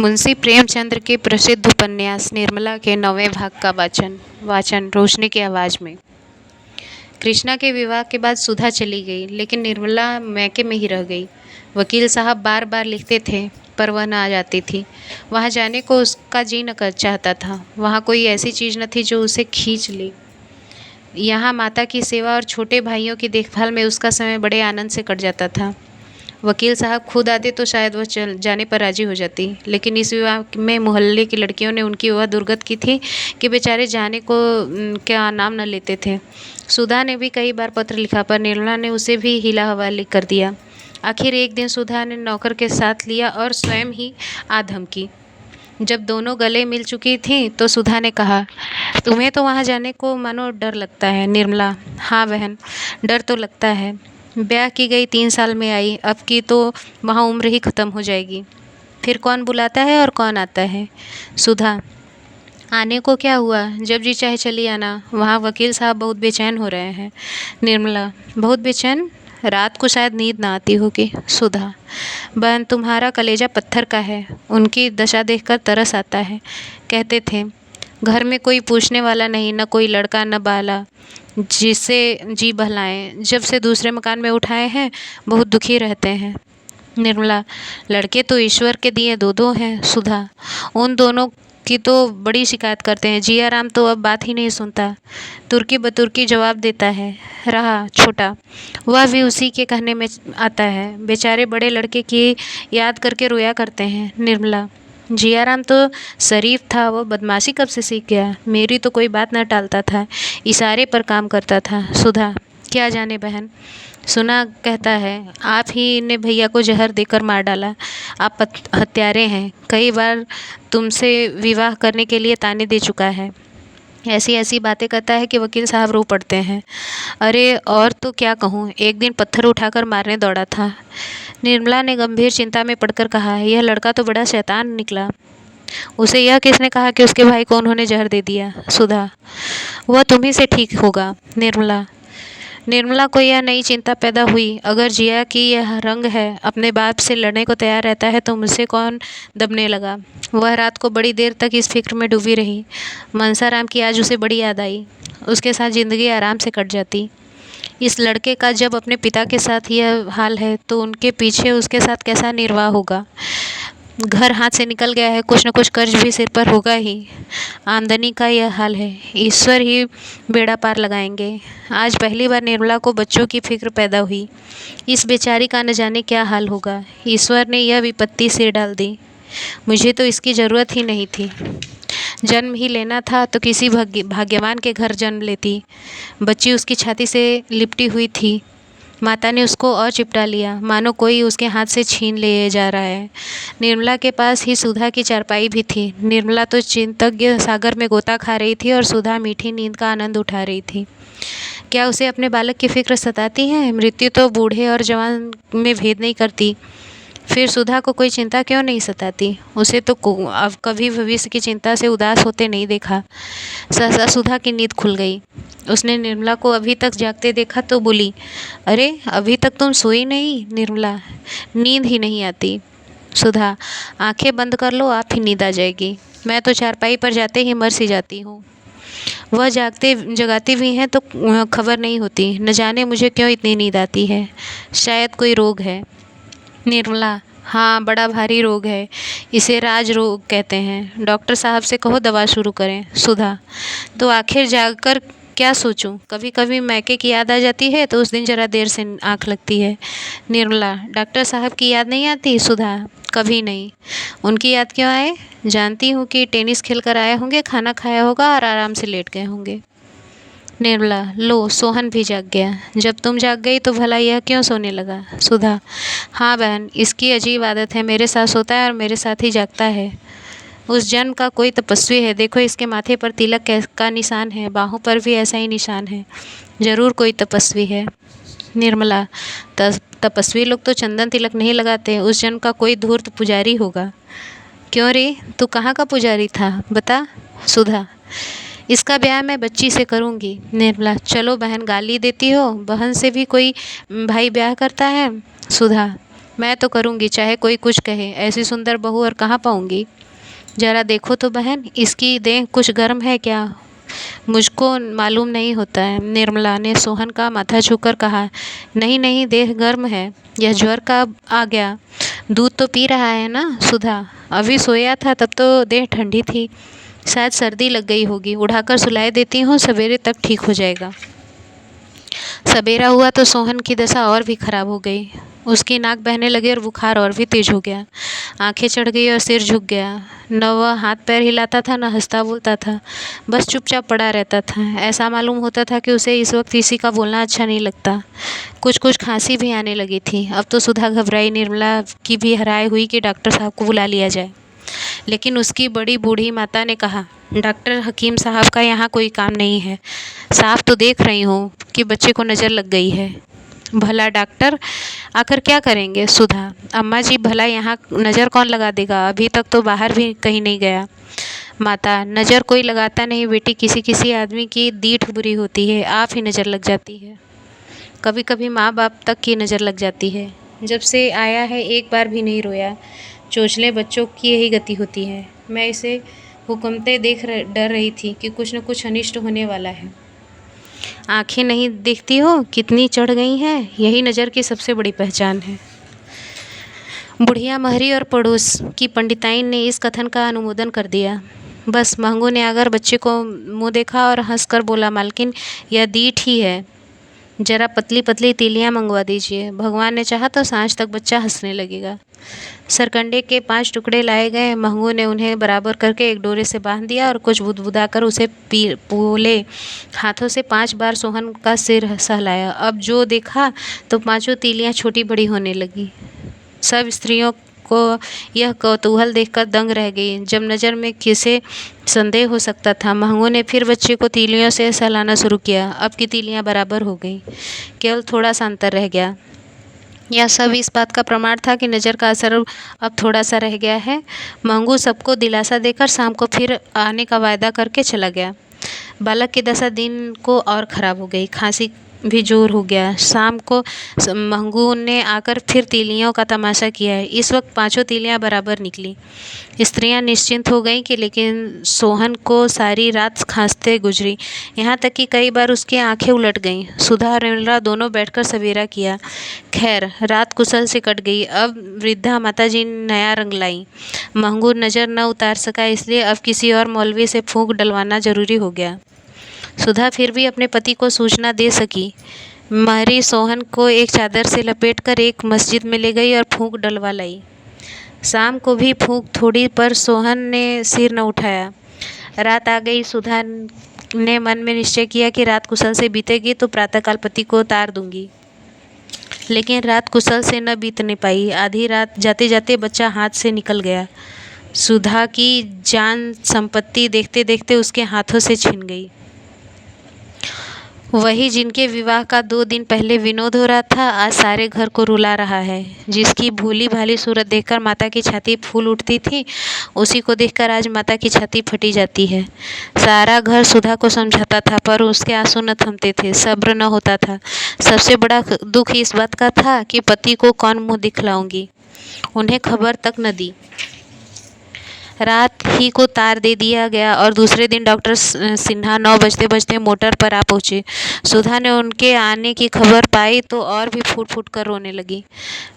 मुंशी प्रेमचंद के प्रसिद्ध उपन्यास निर्मला के 9वें भाग का वाचन रोशनी की आवाज़ में। कृष्णा के विवाह के बाद सुधा चली गई, लेकिन निर्मला मैके में ही रह गई। वकील साहब बार बार लिखते थे, पर वह न आ जाती थी। वहाँ जाने को उसका जी न कर चाहता था। वहाँ कोई ऐसी चीज़ न थी जो उसे खींच ले। यहाँ माता की सेवा और छोटे भाइयों की देखभाल में उसका समय बड़े आनंद से कट जाता था। वकील साहब खुद आते तो शायद वह चल जाने पर राजी हो जाती, लेकिन इस विवाह में मोहल्ले की लड़कियों ने उनकी वह दुर्गत की थी कि बेचारे जाने को क्या नाम न लेते थे। सुधा ने भी कई बार पत्र लिखा, पर निर्मला ने उसे भी हिला हवाले कर दिया। आखिर एक दिन सुधा ने नौकर के साथ लिया और स्वयं ही आ धमकी। जब दोनों गले मिल चुकी थीं तो सुधा ने कहा, तुम्हें तो वहाँ जाने को मानो डर लगता है। निर्मला, हाँ बहन, डर तो लगता है। ब्याह की गई 3 साल में आई, अब की तो वहाँ उम्र ही ख़त्म हो जाएगी। फिर कौन बुलाता है और कौन आता है। सुधा, आने को क्या हुआ, जब जी चाहे चली आना। वहाँ वकील साहब बहुत बेचैन हो रहे हैं। निर्मला, बहुत बेचैन, रात को शायद नींद ना आती होगी। सुधा, बहन तुम्हारा कलेजा पत्थर का है। उनकी दशा देखकर तरस आता है। कहते थे घर में कोई पूछने वाला नहीं, न कोई लड़का न बाला जिसे जी बहलाएं। जब से दूसरे मकान में उठाए हैं बहुत दुखी रहते हैं। निर्मला, लड़के तो ईश्वर के दिए दो दो हैं। सुधा, उन दोनों की तो बड़ी शिकायत करते हैं। जिया राम तो अब बात ही नहीं सुनता, तुर्की बतुर्की जवाब देता है। रहा छोटा, वह भी उसी के कहने में आता है। बेचारे बड़े लड़के की याद करके रोया करते हैं। निर्मला, जियाराम तो शरीफ था, वो बदमाशी कब से सीख गया। मेरी तो कोई बात न टालता था, इशारे पर काम करता था। सुधा, क्या जाने बहन, सुना कहता है आप ही ने भैया को जहर देकर मार डाला। आप हत्यारे हैं। कई बार तुमसे विवाह करने के लिए ताने दे चुका है। ऐसी ऐसी बातें करता है कि वकील साहब रो पड़ते हैं। अरे और तो क्या कहूँ, एक दिन पत्थर उठाकर मारने दौड़ा था। निर्मला ने गंभीर चिंता में पड़कर कहा, यह लड़का तो बड़ा शैतान निकला। उसे यह किसने कहा कि उसके भाई को उन्होंने जहर दे दिया। सुधा, वह तुम्ही से ठीक होगा। निर्मला, निर्मला को यह नई चिंता पैदा हुई, अगर जिया की यह रंग है, अपने बाप से लड़ने को तैयार रहता है तो मुझसे कौन दबने लगा। वह रात को बड़ी देर तक इस फिक्र में डूबी रही। मनसाराम की आज उसे बड़ी याद आई। उसके साथ ज़िंदगी आराम से कट जाती। इस लड़के का जब अपने पिता के साथ यह हाल है तो उनके पीछे उसके साथ कैसा निर्वाह होगा। घर हाथ से निकल गया है, कुछ न कुछ कर्ज भी सिर पर होगा ही। आमदनी का यह हाल है, ईश्वर ही बेड़ा पार लगाएंगे। आज पहली बार निर्मला को बच्चों की फिक्र पैदा हुई। इस बेचारी का न जाने क्या हाल होगा। ईश्वर ने यह विपत्ति सिर डाल दी। मुझे तो इसकी ज़रूरत ही नहीं थी। जन्म ही लेना था तो किसी भाग्यवान के घर जन्म लेती। बच्ची उसकी छाती से लिपटी हुई थी। माता ने उसको और चिपटा लिया, मानो कोई उसके हाथ से छीन ले जा रहा है। निर्मला के पास ही सुधा की चारपाई भी थी। निर्मला तो चिंतज्ञ सागर में गोता खा रही थी और सुधा मीठी नींद का आनंद उठा रही थी। क्या उसे अपने बालक की फिक्र सताती है। मृत्यु तो बूढ़े और जवान में भेद नहीं करती। फिर सुधा को कोई चिंता क्यों नहीं सताती। उसे तो अब कभी भविष्य की चिंता से उदास होते नहीं देखा। सहसा सुधा की नींद खुल गई। उसने निर्मला को अभी तक जागते देखा तो बोली, अरे अभी तक तुम सोई नहीं। निर्मला, नींद ही नहीं आती। सुधा, आंखें बंद कर लो, आप ही नींद आ जाएगी। मैं तो चारपाई पर जाते ही मर सी जाती हूँ। वह जागते जगाती भी हैं तो खबर नहीं होती। न जाने मुझे क्यों इतनी नींद आती है। शायद कोई रोग है। निर्मला, हाँ बड़ा भारी रोग है, इसे राज रोग कहते हैं। डॉक्टर साहब से कहो दवा शुरू करें। सुधा, तो आखिर जागकर क्या सोचूं। कभी कभी मैके की याद आ जाती है तो उस दिन ज़रा देर से आँख लगती है। निर्मला, डॉक्टर साहब की याद नहीं आती। सुधा, कभी नहीं। उनकी याद क्यों आए। जानती हूँ कि टेनिस खेल कर आए होंगे, खाना खाया होगा और आराम से लेट गए होंगे। निर्मला, लो सोहन भी जाग गया। जब तुम जाग गई तो भला यह क्यों सोने लगा। सुधा, हाँ बहन, इसकी अजीब आदत है, मेरे साथ सोता है और मेरे साथ ही जागता है। उस जन्म का कोई तपस्वी है। देखो इसके माथे पर तिलक का निशान है, बाहों पर भी ऐसा ही निशान है। जरूर कोई तपस्वी है। निर्मला, तपस्वी लोग तो चंदन तिलक नहीं लगाते। उस जन्म का कोई धूर्त पुजारी होगा। क्यों रे, तू कहाँ का पुजारी था, बता। सुधा, इसका ब्याह मैं बच्ची से करूँगी। निर्मला, चलो बहन, गाली देती हो। बहन से भी कोई भाई ब्याह करता है। सुधा, मैं तो करूँगी चाहे कोई कुछ कहे, ऐसी सुंदर बहू और कहाँ पाऊँगी। ज़रा देखो तो बहन, इसकी देह कुछ गर्म है क्या? मुझको मालूम नहीं होता है। निर्मला ने सोहन का माथा छूकर कहा, नहीं नहीं, देह गर्म है। यह ज्वर कब आ गया? दूध तो पी रहा है ना सुधा? अभी सोया था तब तो देह ठंडी थी, शायद सर्दी लग गई होगी। उठाकर सुलाए देती हूँ, सवेरे तक ठीक हो जाएगा। सवेरा हुआ तो सोहन की दशा और भी खराब हो गई। उसकी नाक बहने लगी और बुखार और भी तेज हो गया। आंखें चढ़ गई और सिर झुक गया। न वह हाथ पैर हिलाता था, न हंसता बोलता था, बस चुपचाप पड़ा रहता था। ऐसा मालूम होता था कि उसे इस वक्त किसी का बोलना अच्छा नहीं लगता। कुछ कुछ खांसी भी आने लगी थी। अब तो सुधा घबराई। निर्मला की भी हराए हुई कि डॉक्टर साहब को बुला लिया जाए, लेकिन उसकी बड़ी बूढ़ी माता ने कहा, डॉक्टर हकीम साहब का यहाँ कोई काम नहीं है। साफ तो देख रही हूँ कि बच्चे को नज़र लग गई है। भला डॉक्टर आकर क्या करेंगे? सुधा, अम्मा जी, भला यहाँ नज़र कौन लगा देगा? अभी तक तो बाहर भी कहीं नहीं गया। माता, नज़र कोई लगाता नहीं बेटी, किसी किसी आदमी की दीठ बुरी होती है, आप ही नज़र लग जाती है। कभी कभी माँ बाप तक की नज़र लग जाती है। जब से आया है एक बार भी नहीं रोया। चोचले बच्चों की यही गति होती है। मैं इसे हुकूमतें डर रही थी कि कुछ न कुछ अनिष्ट होने वाला है। आंखें नहीं देखती हो कितनी चढ़ गई हैं, यही नज़र की सबसे बड़ी पहचान है। बुढ़िया महरी और पड़ोस की पंडिताइन ने इस कथन का अनुमोदन कर दिया। बस महंगू ने आकर बच्चे को मुंह देखा और हंसकर बोला, मालकिन, यह दीठ ही है, जरा पतली पतली तीलियां मंगवा दीजिए। भगवान ने चाहा तो सांझ तक बच्चा हंसने लगेगा। सरकंडे के 5 टुकड़े लाए गए। महंगू ने उन्हें बराबर करके एक डोरे से बांध दिया और कुछ बुदबुदाकर उसे पोले हाथों से 5 बार सोहन का सिर सहलाया। अब जो देखा तो 5 तीलियां छोटी बड़ी होने लगी। सब स्त्रियों को यह कौतूहल देखकर दंग रह गई। जब नज़र में किसे संदेह हो सकता था, महंगू ने फिर बच्चे को तीलियों से सहलाना शुरू किया। अब की तीलियां बराबर हो गईं, केवल थोड़ा सा अंतर रह गया। यह सब इस बात का प्रमाण था कि नज़र का असर अब थोड़ा सा रह गया है। महंगू सबको दिलासा देकर शाम को फिर आने का वायदा करके चला गया। बालक की दशा दिन को और ख़राब हो गई। खांसी भी जोर हो गया। शाम को महंगू ने आकर फिर तीलियों का तमाशा किया है। इस वक्त 5 तीलियां बराबर निकली। स्त्रियां निश्चिंत हो गईं कि लेकिन सोहन को सारी रात खांसते गुजरी। यहाँ तक कि कई बार उसकी आंखें उलट गईं। सुधा और निर्मला दोनों बैठकर सवेरा किया। खैर, रात कुशल से कट गई। अब वृद्धा माताजी नया रंग लाई। महंगू नज़र न उतार सका, इसलिए अब किसी और मौलवी से फूंक डलवाना जरूरी हो गया। सुधा फिर भी अपने पति को सूचना दे सकी। महरी सोहन को एक चादर से लपेटकर एक मस्जिद में ले गई और फूंक डलवा लाई। शाम को भी फूंक थोड़ी, पर सोहन ने सिर न उठाया। रात आ गई। सुधा ने मन में निश्चय किया कि रात कुशल से बीतेगी तो प्रातःकाल पति को उतार दूंगी। लेकिन रात कुशल से न बीतने पाई। आधी रात जाते जाते बच्चा हाथ से निकल गया। सुधा की जान संपत्ति देखते देखते उसके हाथों से छिन गई। वही जिनके विवाह का 2 दिन पहले विनोद हो रहा था, आज सारे घर को रुला रहा है। जिसकी भोली भाली सूरत देखकर माता की छाती फूल उठती थी, उसी को देखकर आज माता की छाती फटी जाती है। सारा घर सुधा को समझाता था, पर उसके आंसू न थमते थे, सब्र न होता था। सबसे बड़ा दुख इस बात का था कि पति को कौन मुँह दिखलाऊंगी। उन्हें खबर तक न दी। रात ही को तार दे दिया गया और दूसरे दिन डॉक्टर सिन्हा 9 बजते बजते मोटर पर आ पहुँचे। सुधा ने उनके आने की खबर पाई तो और भी फूट फूट कर रोने लगी।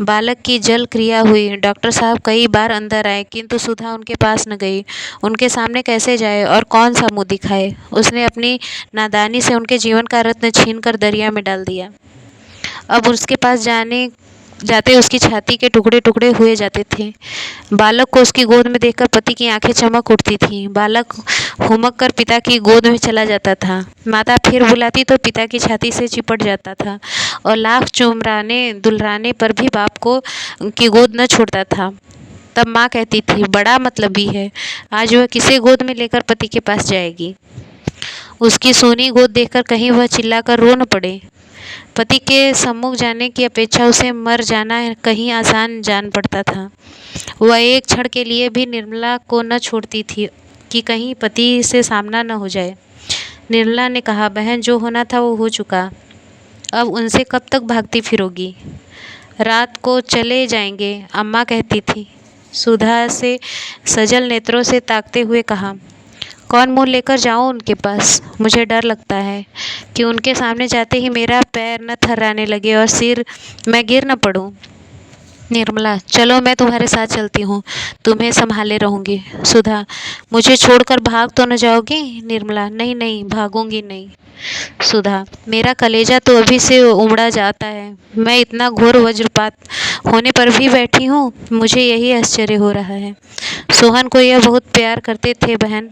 बालक की जल क्रिया हुई। डॉक्टर साहब कई बार अंदर आए, किंतु सुधा उनके पास न गई। उनके सामने कैसे जाए और कौन सा मुँह दिखाए? उसने अपनी नादानी से उनके जीवन का रत्न छीन कर दरिया में डाल दिया। अब उसके पास जाते उसकी छाती के टुकड़े टुकड़े हुए जाते थे। बालक को उसकी गोद में देखकर पति की आंखें चमक उठती थीं। बालक हुमक कर पिता की गोद में चला जाता था। माता फिर बुलाती तो पिता की छाती से चिपट जाता था और लाख चुमराने दुलराने पर भी बाप को की गोद न छोड़ता था। तब माँ कहती थी, बड़ा मतलबी है, आज वह किसे गोद में लेकर पति के पास जाएगी। उसकी सोनी गोद देखकर कहीं वह चिल्लाकर रो न पड़े। पति के सम्मुख जाने की अपेक्षा उसे मर जाना कहीं आसान जान पड़ता था। वह एक क्षण के लिए भी निर्मला को न छोड़ती थी कि कहीं पति से सामना न हो जाए। निर्मला ने कहा, बहन, जो होना था वो हो चुका, अब उनसे कब तक भागती फिरोगी? रात को चले जाएंगे, अम्मा कहती थी। सुधा से सजल नेत्रों से ताकते हुए कहा, कौन मुंह लेकर जाऊं उनके पास? मुझे डर लगता है कि उनके सामने जाते ही मेरा पैर न थर्राने लगे और सिर मैं गिर न पड़ूं। निर्मला, चलो मैं तुम्हारे साथ चलती हूँ, तुम्हें संभाले रहूंगी। सुधा, मुझे छोड़कर भाग तो न जाओगी? निर्मला, नहीं नहीं, भागूंगी नहीं। सुधा, मेरा कलेजा तो अभी से उमड़ा जाता है। मैं इतना घोर वज्रपात होने पर भी बैठी हूँ, मुझे यही आश्चर्य हो रहा है। सोहन को यह बहुत प्यार करते थे बहन,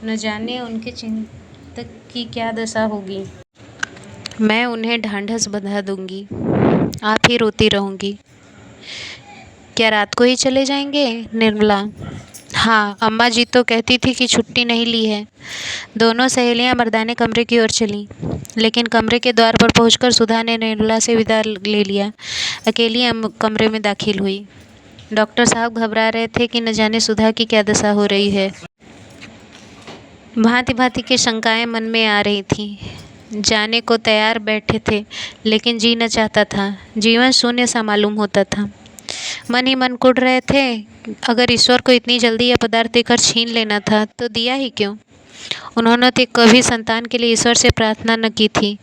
न जाने उनके चिंतक की क्या दशा होगी। मैं उन्हें ढांढस बंधा दूंगी, आप ही रोती रहूंगी। क्या रात को ही चले जाएंगे? निर्मला, हाँ, अम्मा जी तो कहती थी कि छुट्टी नहीं ली है। दोनों सहेलियां मर्दाने कमरे की ओर चलीं, लेकिन कमरे के द्वार पर पहुंचकर सुधा ने निर्मला से विदा ले लिया। अकेली कमरे में दाखिल हुई। डॉक्टर साहब घबरा रहे थे कि न जाने सुधा की क्या दशा हो रही है। भांति भांति की शंकाएं मन में आ रही थीं। जाने को तैयार बैठे थे, लेकिन जी न चाहता था। जीवन शून्य सा मालूम होता था। मन ही मन कुढ़ रहे थे, अगर ईश्वर को इतनी जल्दी यह पदार्थ देकर छीन लेना था तो दिया ही क्यों? उन्होंने तो कभी संतान के लिए ईश्वर से प्रार्थना न की थी।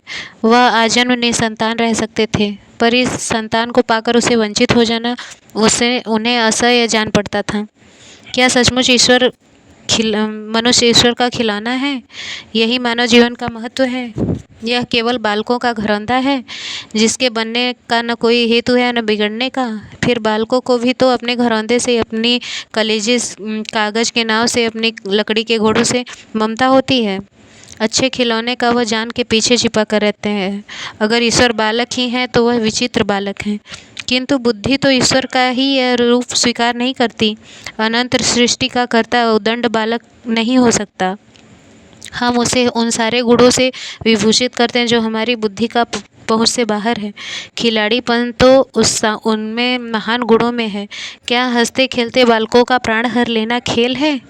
वह आजन्म निसंतान रह सकते थे, पर इस संतान को पाकर उसे वंचित हो जाना उसे उन्हें असह्य जान पड़ता था। क्या सचमुच मनुष्य ईश्वर का खिलौना है? यही मानव जीवन का महत्व है? यह केवल बालकों का घरौंदा है, जिसके बनने का न कोई हेतु है न बिगड़ने का? फिर बालकों को भी तो अपने घरौंदे से, अपनी कलेजी कागज के नाव से, अपनी लकड़ी के घोड़ों से ममता होती है। अच्छे खिलौने का वह जान के पीछे छिपा कर रहते हैं। अगर ईश्वर बालक ही हैं तो वह विचित्र बालक हैं, किंतु बुद्धि तो ईश्वर का ही यह रूप स्वीकार नहीं करती। अनंत सृष्टि का कर्ता उदंड बालक नहीं हो सकता। हम उसे उन सारे गुणों से विभूषित करते हैं जो हमारी बुद्धि का पहुँच से बाहर है। खिलाड़ीपन तो उनमें महान गुणों में है। क्या हंसते खेलते बालकों का प्राण हर लेना खेल है?